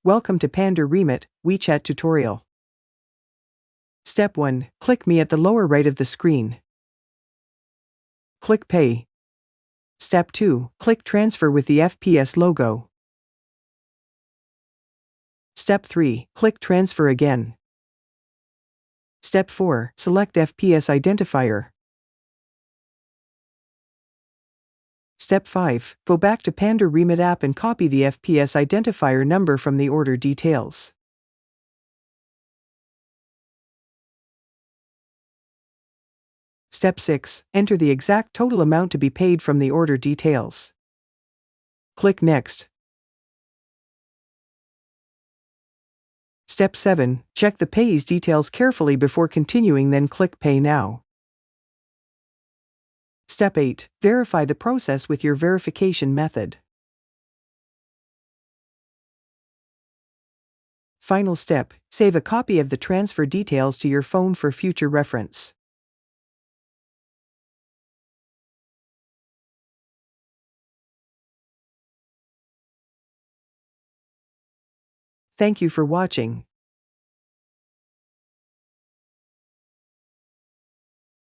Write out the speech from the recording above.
Welcome to Panda Remit WeChat tutorial. Step 1. Click Me at the lower right of the screen. Click Pay. Step 2. Click Transfer with the FPS logo. Step 3. Click Transfer again. Step 4. Select FPS identifier. Step 5. Go back to Panda Remit app and copy the FPS identifier number from the order details. Step 6. Enter the exact total amount to be paid from the order details. Click Next. Step 7. Check the payee's details carefully before continuing, then click Pay Now. Step 8. Verify the process with your verification method. Final step. Save a copy of the transfer details to your phone for future reference. Thank you for watching.